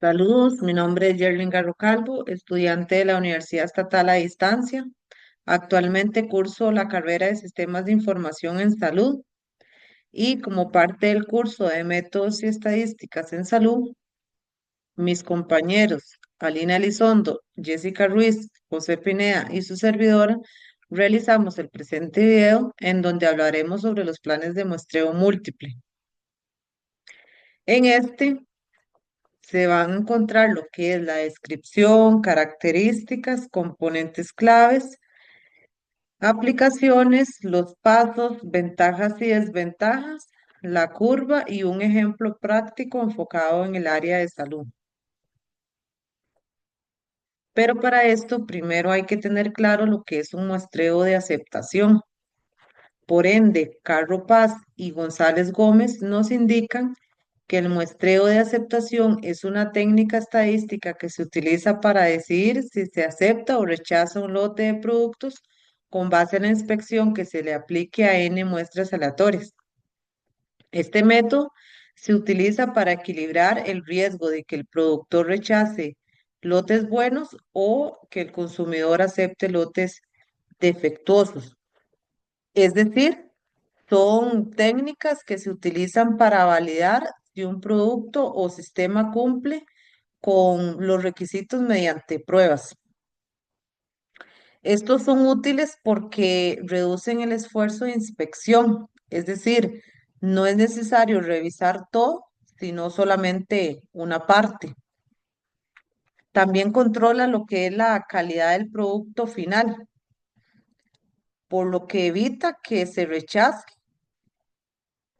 Saludos, mi nombre es Yerlin Garro Calvo, estudiante de la Universidad Estatal a Distancia. Actualmente curso la carrera de Sistemas de Información en Salud y como parte del curso de Métodos y Estadísticas en Salud, mis compañeros Alina Elizondo, Jessica Ruiz, José Pineda y su servidora realizamos el presente video en donde hablaremos sobre los planes de muestreo múltiple. En este se van a encontrar lo que es la descripción, características, componentes claves, aplicaciones, los pasos, ventajas y desventajas, la curva y un ejemplo práctico enfocado en el área de salud. Pero para esto primero hay que tener claro lo que es un muestreo de aceptación. Por ende, Carro Paz y González Gómez nos indican que el muestreo de aceptación es una técnica estadística que se utiliza para decidir si se acepta o rechaza un lote de productos con base en la inspección que se le aplique a N muestras aleatorias. Este método se utiliza para equilibrar el riesgo de que el productor rechace lotes buenos o que el consumidor acepte lotes defectuosos. Es decir, son técnicas que se utilizan para validar si un producto o sistema cumple con los requisitos mediante pruebas. Estos son útiles porque reducen el esfuerzo de inspección, es decir, no es necesario revisar todo, sino solamente una parte. También controla lo que es la calidad del producto final, por lo que evita que se rechace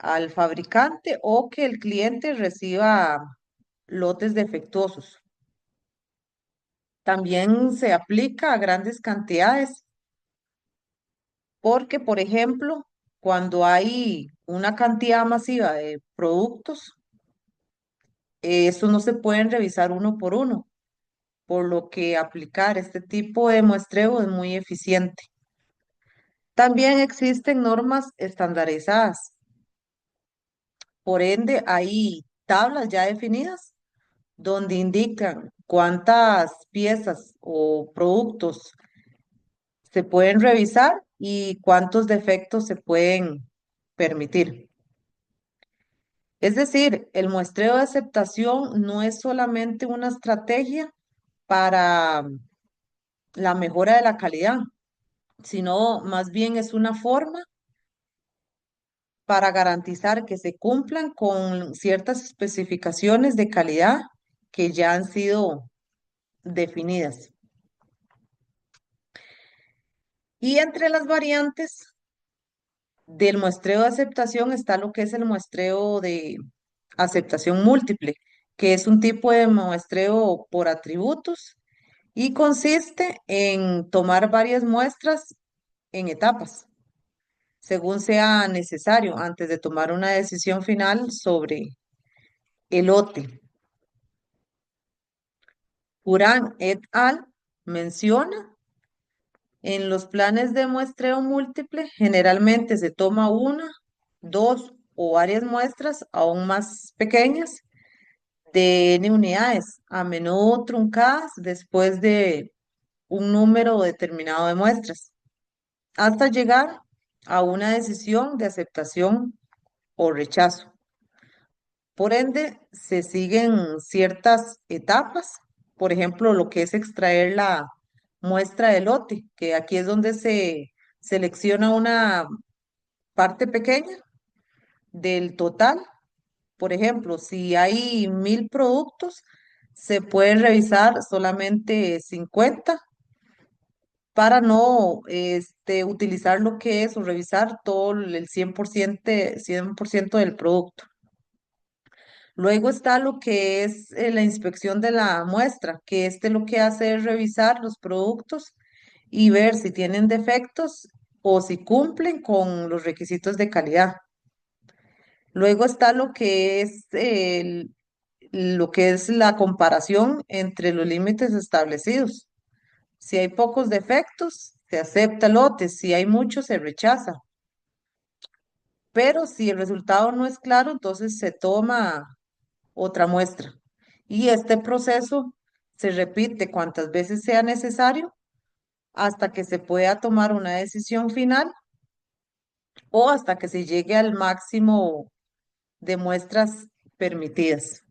al fabricante o que el cliente reciba lotes defectuosos. También se aplica a grandes cantidades porque, por ejemplo, cuando hay una cantidad masiva de productos, eso no se pueden revisar uno por uno, por lo que aplicar este tipo de muestreo es muy eficiente. También existen normas estandarizadas, por ende hay tablas ya definidas donde indican cuántas piezas o productos se pueden revisar y cuántos defectos se pueden permitir. Es decir, el muestreo de aceptación no es solamente una estrategia para la mejora de la calidad, sino más bien es una forma para garantizar que se cumplan con ciertas especificaciones de calidad que ya han sido definidas. Y entre las variantes del muestreo de aceptación está lo que es el muestreo de aceptación múltiple, que es un tipo de muestreo por atributos y consiste en tomar varias muestras en etapas, según sea necesario, antes de tomar una decisión final sobre el lote. Urán et al. Menciona en los planes de muestreo múltiple, generalmente se toma una, dos o varias muestras aún más pequeñas de N unidades, a menudo truncadas después de un número determinado de muestras, hasta llegar a una decisión de aceptación o rechazo. Por ende, se siguen ciertas etapas, por ejemplo, lo que es extraer la muestra de lote, que aquí es donde se selecciona una parte pequeña del total. Por ejemplo, si hay 1000 productos, se pueden revisar solamente 50 para no utilizar lo que es o revisar todo el 100% del producto. Luego está lo que es la inspección de la muestra, que lo que hace es revisar los productos y ver si tienen defectos o si cumplen con los requisitos de calidad. Luego está lo que es la comparación entre los límites establecidos. Si hay pocos defectos, se acepta el lote, si hay muchos, se rechaza. Pero si el resultado no es claro, entonces se toma otra muestra. Y este proceso se repite cuantas veces sea necesario hasta que se pueda tomar una decisión final o hasta que se llegue al máximo de muestras permitidas.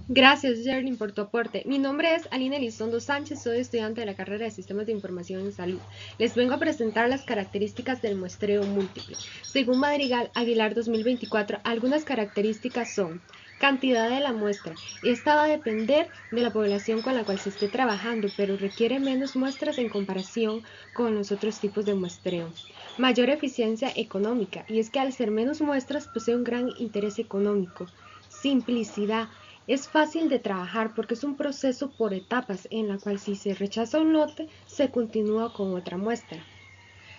Gracias, Jerlyn, por tu aporte. Mi nombre es Alina Elizondo Sánchez, soy estudiante de la carrera de Sistemas de Información en Salud. Les vengo a presentar las características del muestreo múltiple. Según Madrigal Aguilar 2024, algunas características son: cantidad de la muestra. Esta va a depender de la población con la cual se esté trabajando, pero requiere menos muestras en comparación con los otros tipos de muestreo. Mayor eficiencia económica, y es que al ser menos muestras posee un gran interés económico. Simplicidad. Es fácil de trabajar porque es un proceso por etapas en la cual, si se rechaza un lote, se continúa con otra muestra.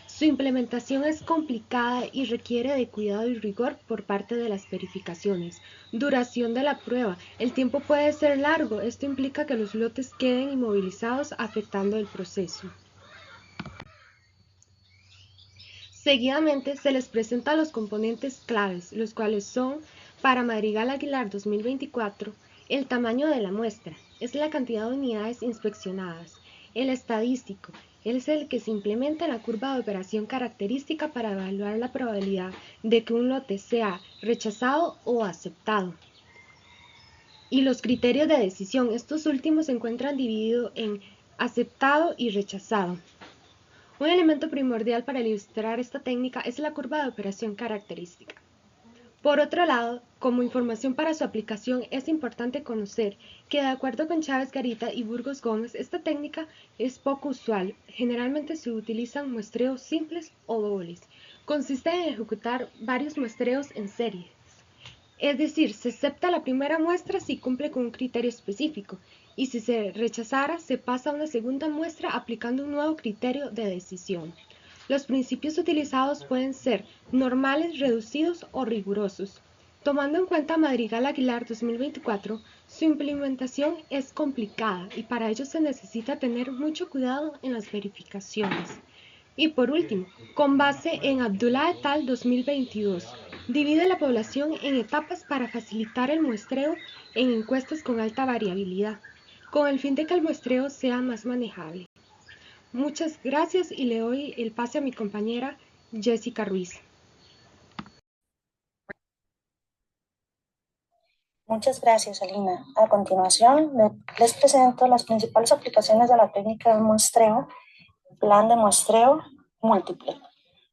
Su implementación es complicada y requiere de cuidado y rigor por parte de las verificaciones. Duración de la prueba. El tiempo puede ser largo. Esto implica que los lotes queden inmovilizados, afectando el proceso. Seguidamente se les presenta los componentes claves, los cuales son: para Madrigal Aguilar 2024, el tamaño de la muestra, es la cantidad de unidades inspeccionadas. El estadístico, es el que se implementa en la curva de operación característica para evaluar la probabilidad de que un lote sea rechazado o aceptado. Y los criterios de decisión, estos últimos se encuentran divididos en aceptado y rechazado. Un elemento primordial para ilustrar esta técnica es la curva de operación característica. Por otro lado, como información para su aplicación, es importante conocer que, de acuerdo con Chávez Garita y Burgos Gómez, esta técnica es poco usual. Generalmente se utilizan muestreos simples o dobles. Consiste en ejecutar varios muestreos en serie. Es decir, se acepta la primera muestra si cumple con un criterio específico, y si se rechazara, se pasa a una segunda muestra aplicando un nuevo criterio de decisión. Los principios utilizados pueden ser normales, reducidos o rigurosos. Tomando en cuenta Madrigal Aguilar 2024, su implementación es complicada y para ello se necesita tener mucho cuidado en las verificaciones. Y por último, con base en Abdullah et al. 2022, divide la población en etapas para facilitar el muestreo en encuestas con alta variabilidad, con el fin de que el muestreo sea más manejable. Muchas gracias y le doy el pase a mi compañera Jessica Ruiz. Muchas gracias, Alina. A continuación, les presento las principales aplicaciones de la técnica de muestreo, plan de muestreo múltiple.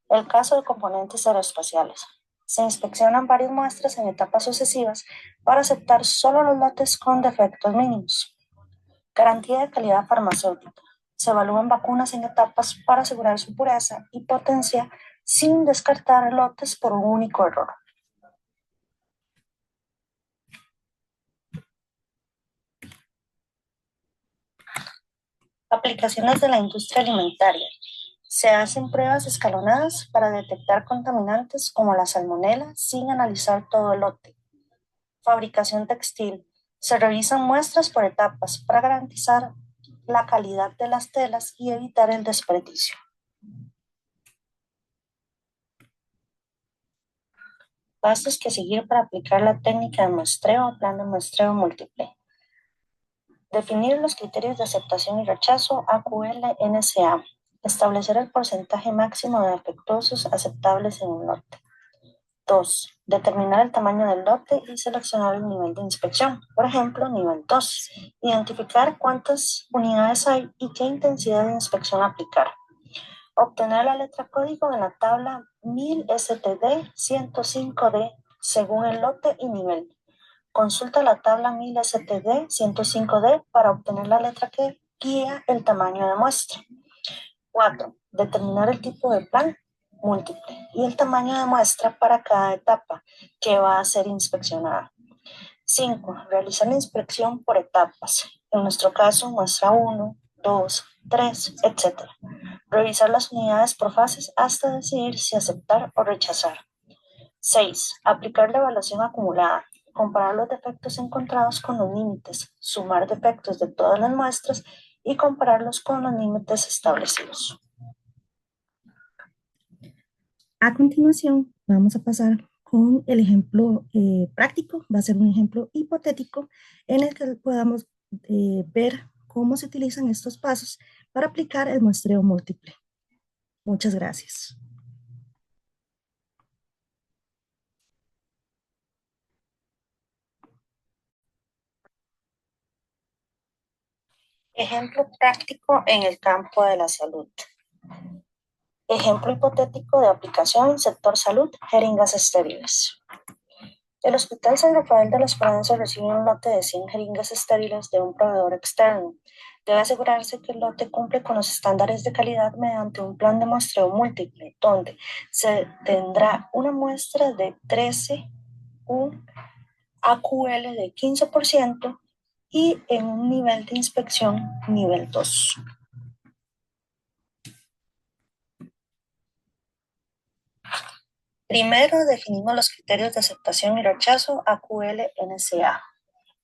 El caso de componentes aeroespaciales. Se inspeccionan varias muestras en etapas sucesivas para aceptar solo los lotes con defectos mínimos. Garantía de calidad farmacéutica. Se evalúan vacunas en etapas para asegurar su pureza y potencia sin descartar lotes por un único error. Aplicaciones de la industria alimentaria. Se hacen pruebas escalonadas para detectar contaminantes como la salmonela sin analizar todo el lote. Fabricación textil. Se revisan muestras por etapas para garantizar la calidad de las telas y evitar el desperdicio. Pasos que seguir para aplicar la técnica de muestreo o plan de muestreo múltiple. Definir los criterios de aceptación y rechazo AQL-NCA. Establecer el porcentaje máximo de defectuosos aceptables en un lote. 2. Determinar el tamaño del lote y seleccionar el nivel de inspección. Por ejemplo, nivel 2. Identificar cuántas unidades hay y qué intensidad de inspección aplicar. Obtener la letra código en la tabla 1000 STD 105D según el lote y nivel. Consulta la tabla 1000 STD 105D para obtener la letra que guía el tamaño de muestra. 4. Determinar el tipo de plan múltiple y el tamaño de muestra para cada etapa que va a ser inspeccionada. 5. Realizar la inspección por etapas. En nuestro caso, muestra 1, 2, 3, etc. Revisar las unidades por fases hasta decidir si aceptar o rechazar. 6. Aplicar la evaluación acumulada. Comparar los defectos encontrados con los límites. Sumar defectos de todas las muestras y compararlos con los límites establecidos. A continuación, vamos a pasar con el ejemplo práctico, va a ser un ejemplo hipotético en el que podamos ver cómo se utilizan estos pasos para aplicar el muestreo múltiple. Muchas gracias. Ejemplo práctico en el campo de la salud. Ejemplo hipotético de aplicación, sector salud, jeringas estériles. El Hospital San Rafael de la Esperanza recibe un lote de 100 jeringas estériles de un proveedor externo. Debe asegurarse que el lote cumple con los estándares de calidad mediante un plan de muestreo múltiple, donde se tendrá una muestra de 13, un AQL de 15% y en un nivel de inspección nivel 2. Primero definimos los criterios de aceptación y rechazo AQL-NCA.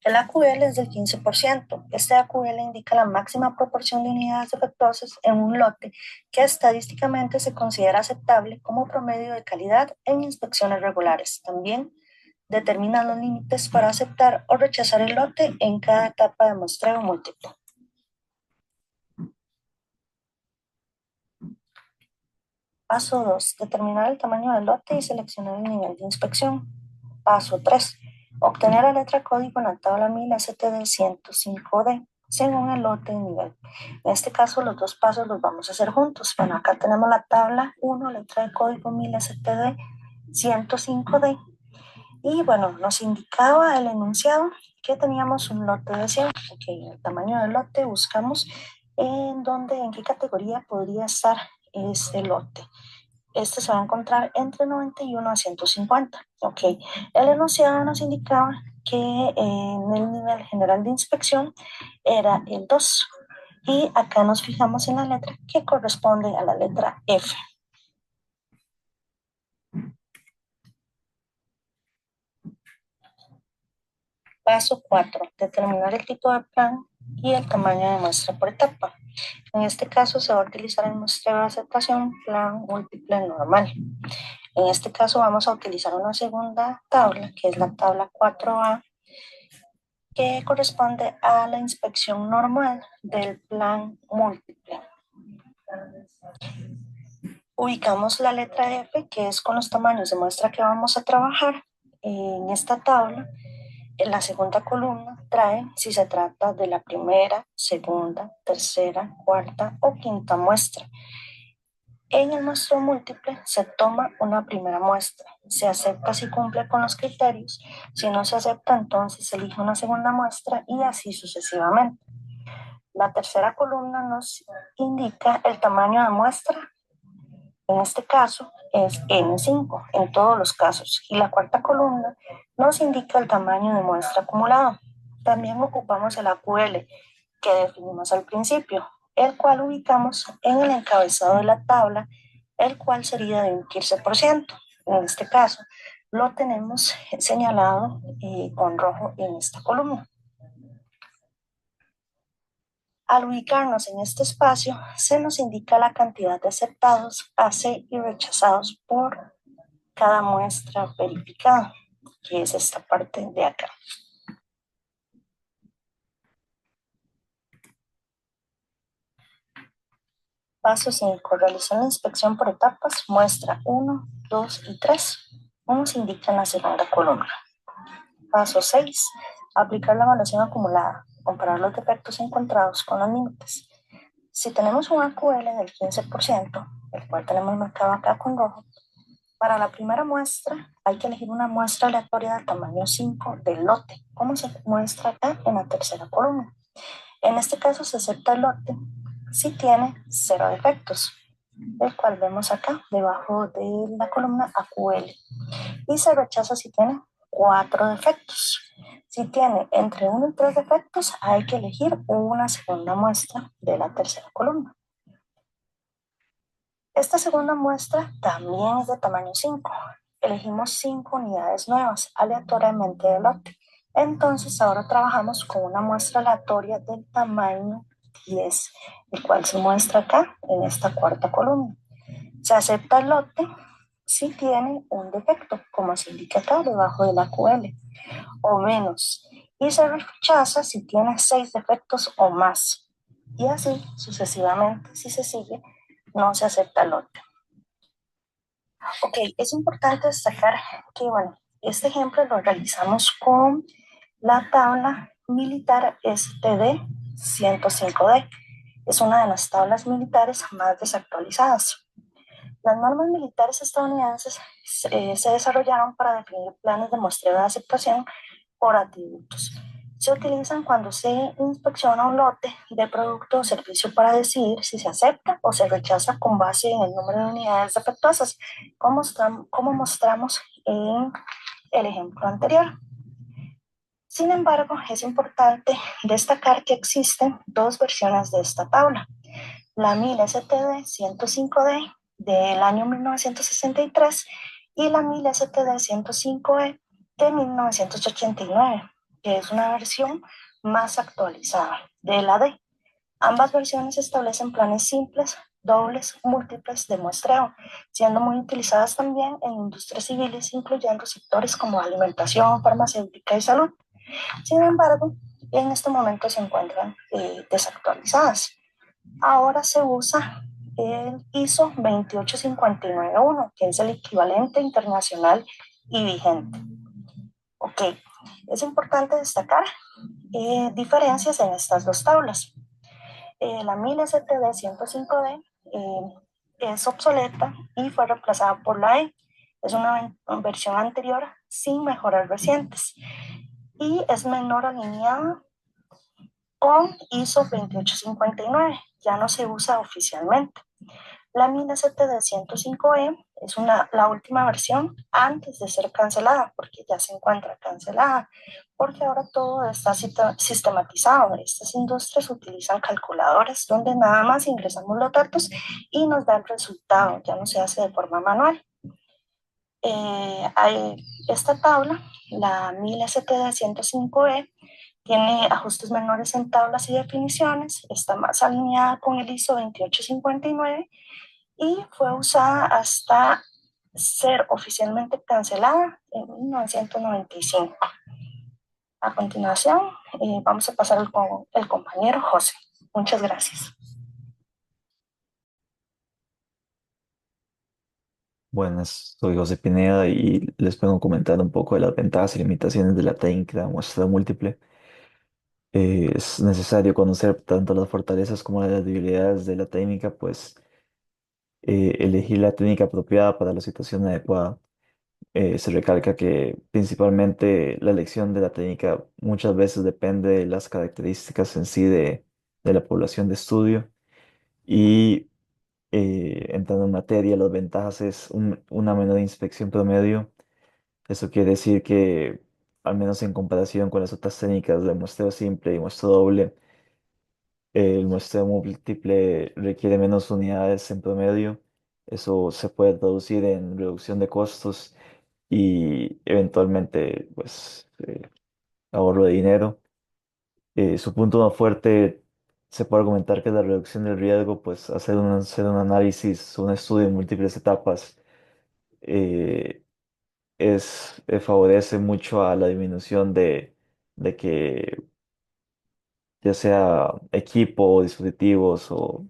El AQL es del 15%. Este AQL indica la máxima proporción de unidades defectuosas en un lote que estadísticamente se considera aceptable como promedio de calidad en inspecciones regulares. También determina los límites para aceptar o rechazar el lote en cada etapa de muestreo múltiple. Paso 2. Determinar el tamaño del lote y seleccionar el nivel de inspección. Paso 3. Obtener la letra código en la tabla 1000 STD 105D según el lote y nivel. En este caso, los dos pasos los vamos a hacer juntos. Bueno, acá tenemos la tabla 1, letra de código 1000 STD 105D. Y bueno, nos indicaba el enunciado que teníamos un lote de 100. Ok, el tamaño del lote buscamos en qué categoría podría estar este lote. Este se va a encontrar entre 91 a 150. Ok, el enunciado nos indicaba que en el nivel general de inspección era el 2. Y acá nos fijamos en la letra que corresponde a la letra F. Paso 4. Determinar el tipo de plan y el tamaño de muestra por etapa. En este caso se va a utilizar el muestreo de aceptación plan múltiple normal. En este caso vamos a utilizar una segunda tabla, que es la tabla 4A, que corresponde a la inspección normal del plan múltiple. Ubicamos la letra F, que es con los tamaños de muestra que vamos a trabajar en esta tabla. En la segunda columna trae si se trata de la primera, segunda, tercera, cuarta o quinta muestra. En el muestreo múltiple se toma una primera muestra, se acepta si cumple con los criterios, si no se acepta entonces se elige una segunda muestra y así sucesivamente. La tercera columna nos indica el tamaño de muestra, en este caso es N5 en todos los casos, y la cuarta columna nos indica el tamaño de muestra acumulado. También ocupamos el AQL que definimos al principio, el cual ubicamos en el encabezado de la tabla, el cual sería de un 15%. En este caso, lo tenemos señalado con rojo en esta columna. Al ubicarnos en este espacio, se nos indica la cantidad de aceptados, AC y rechazados por cada muestra verificada, que es esta parte de acá. Paso 5. Realizar la inspección por etapas, muestra 1, 2 y 3, como se indica en la segunda columna. Paso 6. Aplicar la evaluación acumulada, comparar los defectos encontrados con los límites. Si tenemos un AQL del 15%, el cual tenemos marcado acá con rojo, para la primera muestra hay que elegir una muestra aleatoria de tamaño 5 del lote, como se muestra acá en la tercera columna. En este caso se acepta el lote si tiene 0 defectos, el cual vemos acá debajo de la columna AQL, y se rechaza si tiene 4 defectos. Si tiene entre 1 y 3 defectos, hay que elegir una segunda muestra de la tercera columna. Esta segunda muestra también es de tamaño 5. Elegimos 5 unidades nuevas aleatoriamente del lote. Entonces ahora trabajamos con una muestra aleatoria del tamaño 10, el cual se muestra acá en esta cuarta columna. Se acepta el lote si tiene un defecto, como se indica acá debajo de la QL, o menos, y se rechaza si tiene 6 defectos o más. Y así sucesivamente, si se sigue, no se acepta el lote. Ok, es importante destacar que, bueno, este ejemplo lo realizamos con la tabla militar STD 105D. Es una de las tablas militares más desactualizadas. Las normas militares estadounidenses se desarrollaron para definir planes de muestreo de aceptación por atributos. Se utilizan cuando se inspecciona un lote de producto o servicio para decidir si se acepta o se rechaza con base en el número de unidades defectuosas, como mostramos en el ejemplo anterior. Sin embargo, es importante destacar que existen dos versiones de esta tabla. La 1000 STD 105D del año 1963 y la 1000 STD 105E de 1989, que es una versión más actualizada de la D. Ambas versiones establecen planes simples, dobles, múltiples de muestreo, siendo muy utilizadas también en industrias civiles, incluyendo sectores como alimentación, farmacéutica y salud. Sin embargo, en este momento se encuentran desactualizadas. Ahora se usa el ISO 28591, que es el equivalente internacional y vigente. Ok, es importante destacar diferencias en estas dos tablas. La 1000 STD 105D es obsoleta y fue reemplazada por la E. Es una versión anterior sin mejoras recientes y es menor alineada con ISO 28591, ya no se usa oficialmente. La mina STD 105E es la última versión antes de ser cancelada, porque ya se encuentra cancelada, porque ahora todo está sistematizado. Estas industrias utilizan calculadoras donde nada más ingresamos los datos y nos da el resultado, ya no se hace de forma manual. Esta tabla, la 1000 STD 105E, tiene ajustes menores en tablas y definiciones, está más alineada con el ISO 28591 y fue usada hasta ser oficialmente cancelada en 1995. A continuación, vamos a pasar con el compañero José. Muchas gracias. Buenas, soy José Pineda y les puedo comentar un poco de las ventajas y limitaciones de la técnica de muestra múltiple. Es necesario conocer tanto las fortalezas como las debilidades de la técnica, pues elegir la técnica apropiada para la situación adecuada. Se recalca que principalmente la elección de la técnica muchas veces depende de las características en sí de la población de estudio y entrando en materia, las ventajas es una menor inspección promedio. Eso quiere decir que, al menos en comparación con las otras técnicas de muestreo simple y muestreo doble, el muestreo múltiple requiere menos unidades en promedio. Eso se puede traducir en reducción de costos y eventualmente, pues, ahorro de dinero. Su punto más fuerte se puede argumentar que es la reducción del riesgo, pues hacer un análisis, un estudio en múltiples etapas eh, favorece mucho a la disminución de que ya sea equipo o dispositivos o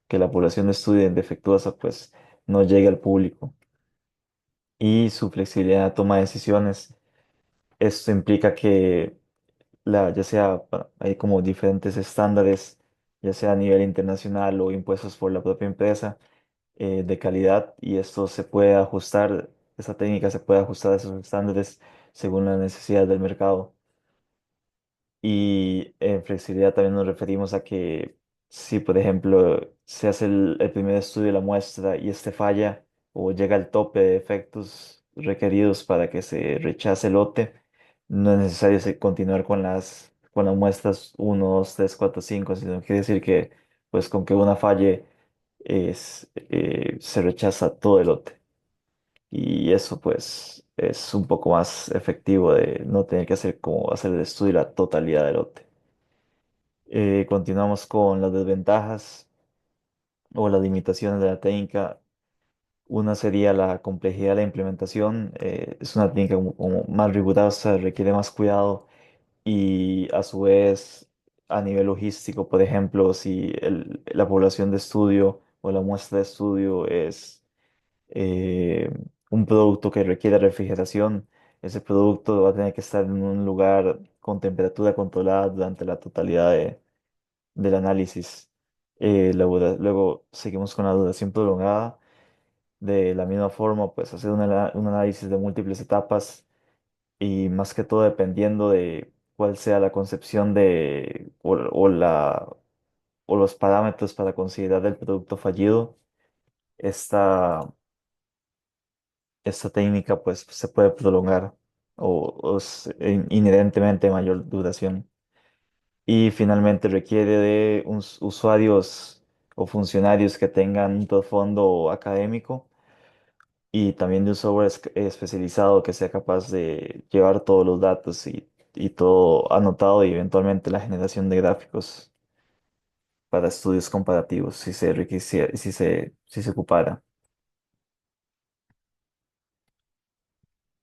que la población de estudie defectuosa pues no llegue al público. Y su flexibilidad en la toma de decisiones. Esto implica que ya sea, hay como diferentes estándares, ya sea a nivel internacional o impuestos por la propia empresa, de calidad, y esto se puede ajustar, esa técnica se puede ajustar a esos estándares según las necesidades del mercado. Y en flexibilidad también nos referimos a que si, por ejemplo, se hace el primer estudio de la muestra y este falla o llega al tope de efectos requeridos para que se rechace el lote, no es necesario continuar con las muestras 1, 2, 3, 4, 5, sino quiere decir que pues con que una falle se rechaza todo el lote. Y eso pues es un poco más efectivo de no tener que hacer como hacer el estudio de la totalidad del lote. Continuamos con las desventajas o las limitaciones de la técnica. Una sería la complejidad de la implementación. Es una técnica como más rigurosa, requiere más cuidado y a su vez a nivel logístico, por ejemplo, si la población de estudio o la muestra de estudio es eh, un producto que requiere refrigeración, ese producto va a tener que estar en un lugar con temperatura controlada durante la totalidad del análisis. Luego seguimos con la duración prolongada. De la misma forma, pues hacer un análisis de múltiples etapas y más que todo dependiendo de cuál sea la concepción o los parámetros para considerar el producto fallido, esta, esta técnica pues se puede prolongar o es inherentemente mayor duración. Y finalmente requiere de usuarios o funcionarios que tengan un trasfondo académico y también de un software especializado que sea capaz de llevar todos los datos y todo anotado y eventualmente la generación de gráficos para estudios comparativos si se requisiera, si se ocupara.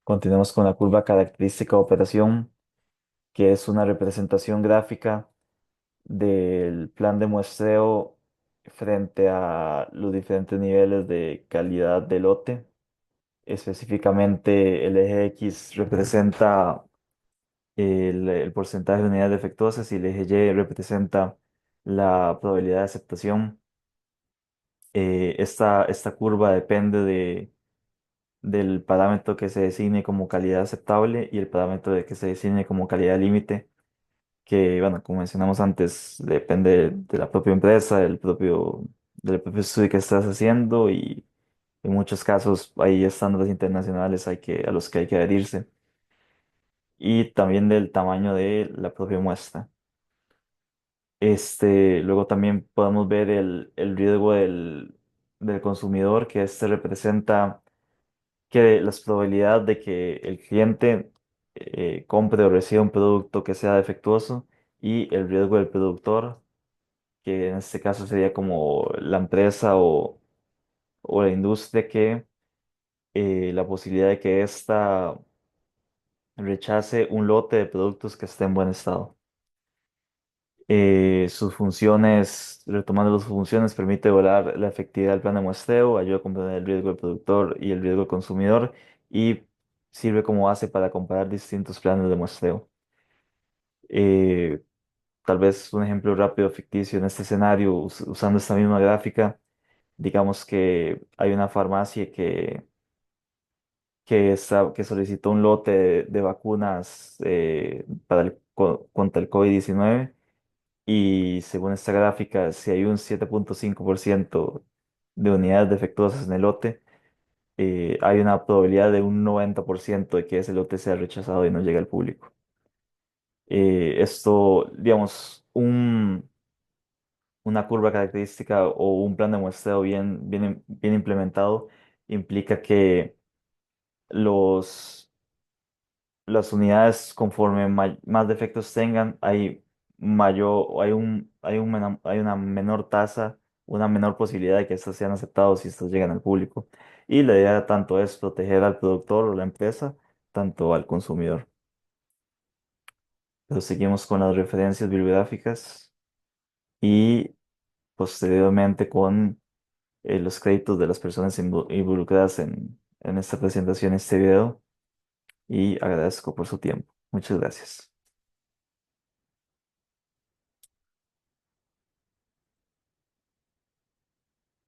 Continuamos con la curva característica de operación, que es una representación gráfica del plan de muestreo frente a los diferentes niveles de calidad del lote. Específicamente, el eje X representa el porcentaje de unidades defectuosas y el eje Y representa la probabilidad de aceptación. Esta curva depende del parámetro que se designe como calidad aceptable y el parámetro de que se designe como calidad límite, que, bueno, como mencionamos antes, depende de la propia empresa, del propio estudio que estás haciendo y en muchos casos hay estándares internacionales a los que hay que adherirse y también del tamaño de la propia muestra. Luego también podemos ver el riesgo del consumidor, que este representa que las probabilidades de que el cliente compre o reciba un producto que sea defectuoso y el riesgo del productor, que en este caso sería como la empresa o la industria que la posibilidad de que ésta rechace un lote de productos que esté en buen estado. Sus funciones, retomando sus funciones, permite evaluar la efectividad del plan de muestreo, ayuda a comprender el riesgo del productor y el riesgo del consumidor y sirve como base para comparar distintos planes de muestreo. Eh, Tal vez un ejemplo rápido ficticio en este escenario, usando esta misma gráfica, digamos que hay una farmacia que solicitó un lote de vacunas contra el COVID-19. Y según esta gráfica, si hay un 7,5% de unidades defectuosas en el lote, hay una probabilidad de un 90% de que ese lote sea rechazado y no llegue al público. Digamos, una curva característica o un plan de muestreo bien implementado implica que los las unidades, conforme más defectos tengan, hay una menor tasa, una menor posibilidad de que estos sean aceptados si estos llegan al público. Y la idea tanto es proteger al productor o la empresa, tanto al consumidor. Pero seguimos con las referencias bibliográficas y posteriormente con los créditos de las personas involucradas en esta presentación, este video, y agradezco por su tiempo. Muchas gracias.